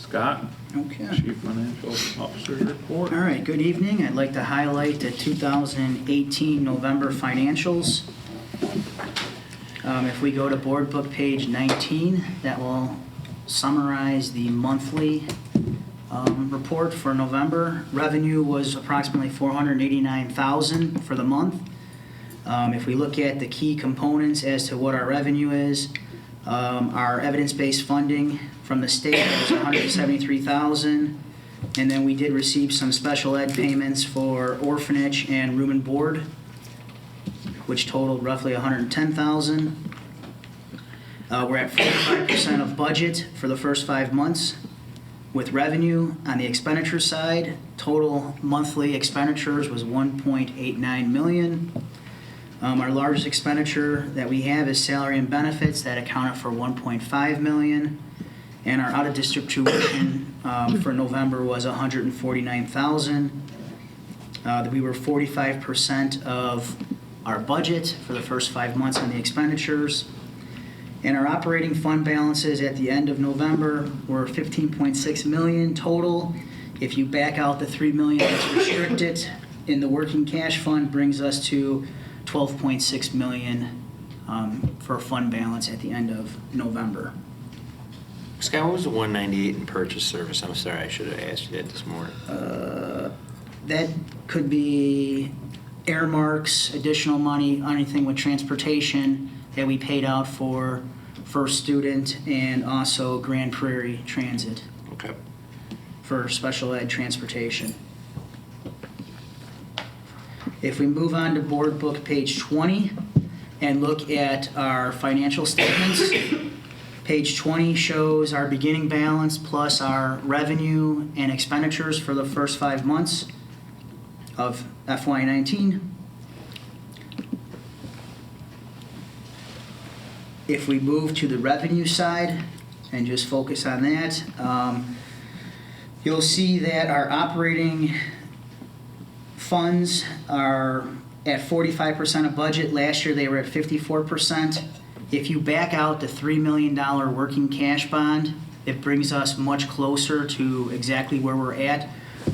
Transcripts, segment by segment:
Scott, Okay. Chief Financial Officer's report. All right, good evening. I'd like to highlight the 2018 November financials. If we go to Board Book page 19, that will summarize the monthly report for November. Revenue was approximately $489,000 for the month. If we look at the key components as to what our revenue is, our evidence-based funding from the state was $173,000, and then we did receive some special ed payments for orphanage and room and board, which totaled roughly $110,000. We're at 45% of budget for the first 5 months. With revenue on the expenditure side, total monthly expenditures was $1.89 million. Our largest expenditure that we have is salary and benefits that accounted for $1.5 million. And our out-of-district tuition for November was $149,000. We were 45% of our budget for the first 5 months on the expenditures. And our operating fund balances at the end of November were $15.6 million total. If you back out the $3 million that's restricted in the working cash fund, brings us to $12.6 million for a fund balance at the end of November. Scott, what was the 198 in purchase service? I'm sorry, I should have asked you that this morning. That could be earmarks, additional money, anything with transportation that we paid out for First Student and also Grand Prairie Transit Okay. for special ed transportation. If we move on to Board Book page 20 and look at our financial statements, page 20 shows our beginning balance plus our revenue and expenditures for the first 5 months of FY19. If we move to the revenue side and just focus on that, you'll see that our operating funds are at 45% of budget. Last year they were at 54%. If you back out the $3 million working cash bond, it brings us much closer to exactly where we're at.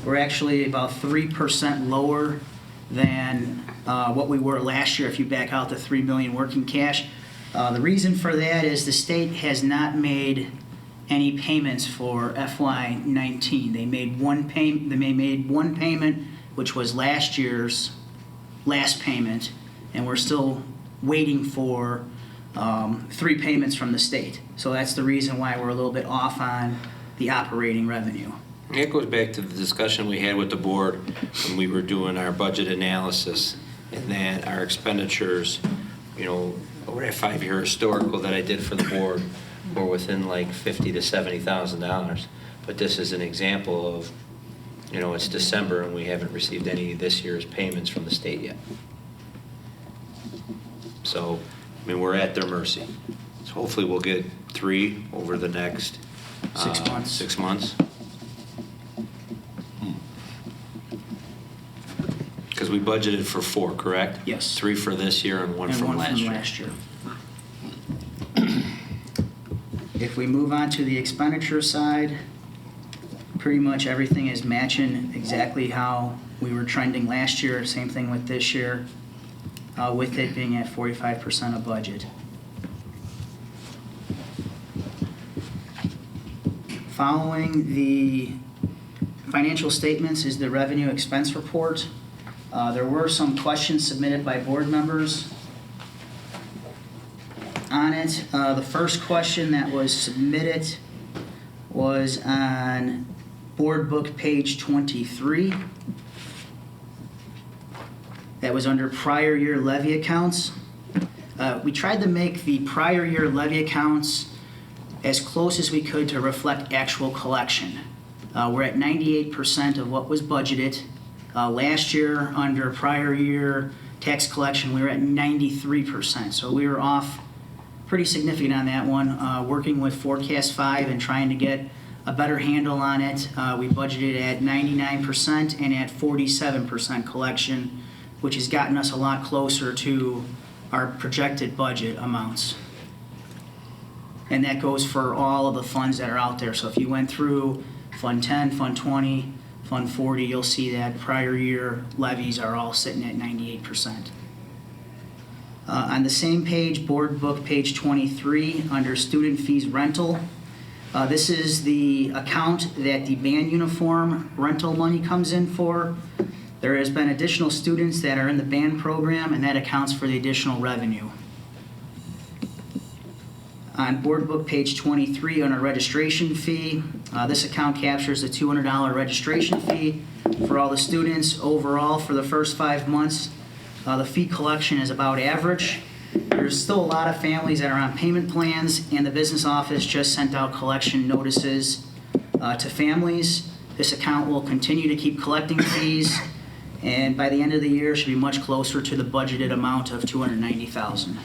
We're actually about 3% lower than what we were last year if you back out the $3 million working cash. The reason for that is the state has not made any payments for FY19. They made one payment, which was last year's last payment, and we're still waiting for 3 payments from the state. So that's the reason why we're a little bit off on the operating revenue. It goes back to the discussion we had with the board when we were doing our budget analysis, and that our expenditures, over that 5-year historical that I did for the board, were within like $50,000 to $70,000. But this is an example of, it's December and we haven't received any of this year's payments from the state yet. So, we're at their mercy. So hopefully we'll get 3 over the next 6 months. 6 months. Because we budgeted for 4, correct? Yes. 3 for this year and 1 from last year. If we move on to the expenditure side, pretty much everything is matching exactly how we were trending last year. Same thing with this year, with it being at 45% of budget. Following the financial statements is the revenue expense report. There were some questions submitted by board members on it. The first question that was submitted was on Board Book page 23. That was under prior year levy accounts. We tried to make the prior year levy accounts as close as we could to reflect actual collection. We're at 98% of what was budgeted. Last year, under prior year tax collection, we were at 93%. So we were off pretty significant on that one. Working with Forecast 5 and trying to get a better handle on it, we budgeted at 99% and at 47% collection, which has gotten us a lot closer to our projected budget amounts. And that goes for all of the funds that are out there. So if you went through Fund 10, Fund 20, Fund 40, you'll see that prior year levies are all sitting at 98%. On the same page, board book page 23, under student fees rental, this is the account that the band uniform rental money comes in for. There has been additional students that are in the band program, and that accounts for the additional revenue. On board book page 23, on a registration fee, this account captures the $200 registration fee for all the students. Overall, for the first 5 months, the fee collection is about average. There's still a lot of families that are on payment plans, and the business office just sent out collection notices to families. This account will continue to keep collecting fees, and by the end of the year, should be much closer to the budgeted amount of $290,000.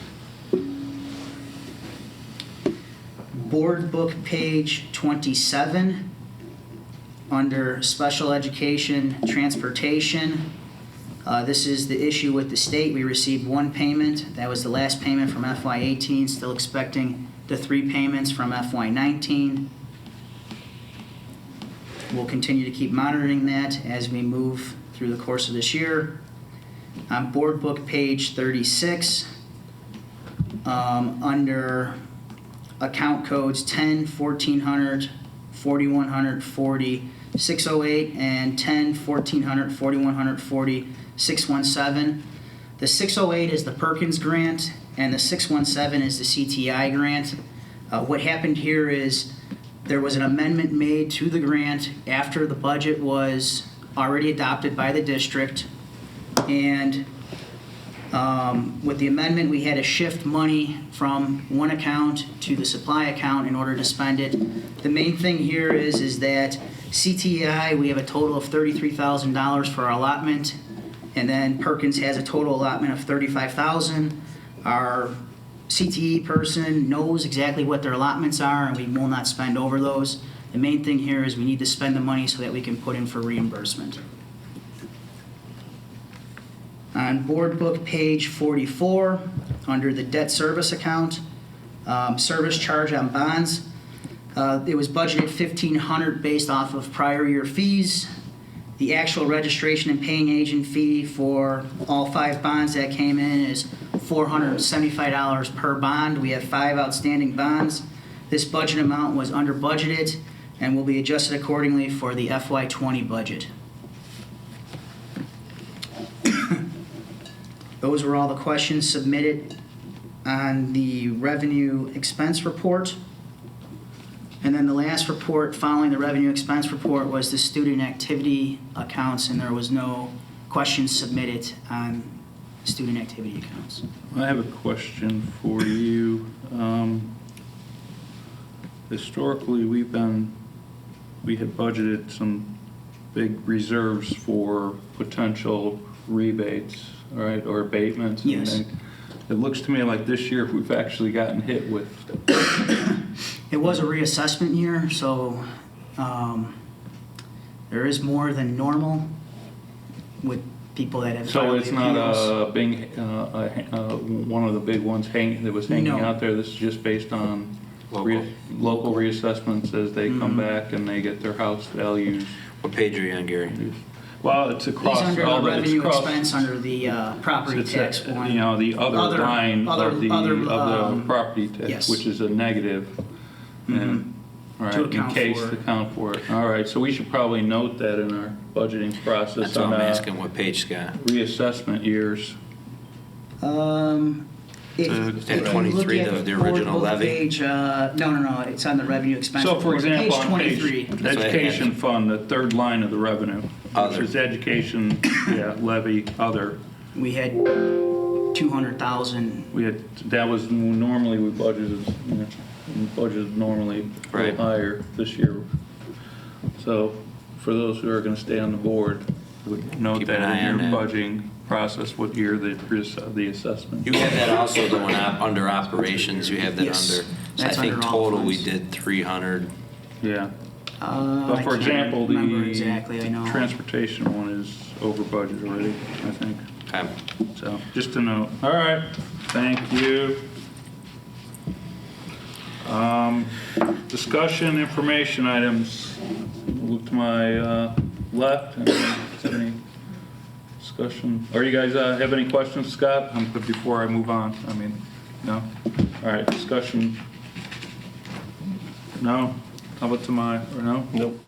Board book page 27, under special education transportation. This is the issue with the state. We received one payment. That was the last payment from FY18. Still expecting the 3 payments from FY19. We'll continue to keep monitoring that as we move through the course of this year. On board book page 36, under account codes 10, 1400, 4140, 608, and 10, 1400, 4140, 617. The 608 is the Perkins grant, and the 617 is the CTI grant. What happened here is there was an amendment made to the grant after the budget was already adopted by the district, and with the amendment, we had to shift money from one account to the supply account in order to spend it. The main thing here is that CTI, we have a total of $33,000 for our allotment, and then Perkins has a total allotment of $35,000. Our CTE person knows exactly what their allotments are, and we will not spend over those. The main thing here is we need to spend the money so that we can put in for reimbursement. On board book page 44, under the debt service account, service charge on bonds, it was budgeted $1,500 based off of prior year fees. The actual registration and paying agent fee for all 5 bonds that came in is $475 per bond. We have 5 outstanding bonds. This budget amount was under budgeted and will be adjusted accordingly for the FY20 budget. Those were all the questions submitted on the revenue expense report. And then the last report following the revenue expense report was the student activity accounts, and there was no questions submitted on student activity accounts. I have a question for you. Historically, we had budgeted some big reserves for potential rebates, all right, or abatements. Yes. And it looks to me like this year we've actually gotten hit with. It was a reassessment year, so there is more than normal with people that have So filed it's not appeals. a big, one of the big ones that was hanging No. out there. This is just based on Local. local reassessments as they come back and they get their house values. What page are you on, Gary? Well, it's across He's under all the the, it's revenue across, expense under the property it's tax a- one. you know, the other line of the property tax, yes. which is a negative. And, all right, To in account case for to it. account for it. All right, so we should probably note that in our budgeting process That's what on I'm asking, what page, Scott? reassessment years. If At you 23, look at the board original book levy? Page, no, it's on the revenue expense. So, for report. example, on page 23. That's what I had. education fund, the third line of the revenue, Other. which is education, levy, other. We had 200,000. That was normally we budgeted, normally a Right. little higher this year. So for those who are going to stay on the board, would note Keep an that eye in on your that. budgeting process, what year the assessment. You have that also going up under operations, you have that Yes, under. So I that's think under all total we funds. did 300. Yeah. I But for can't example, remember the exactly, I know. transportation one is over budget already, I think. Okay. So just to note. All right. Thank you. Discussion, information items. Look to my left. Is there any discussion? Or you guys have any questions, Scott? Before I move on, I mean, no? All right, discussion. No? How about to my, or no? Nope.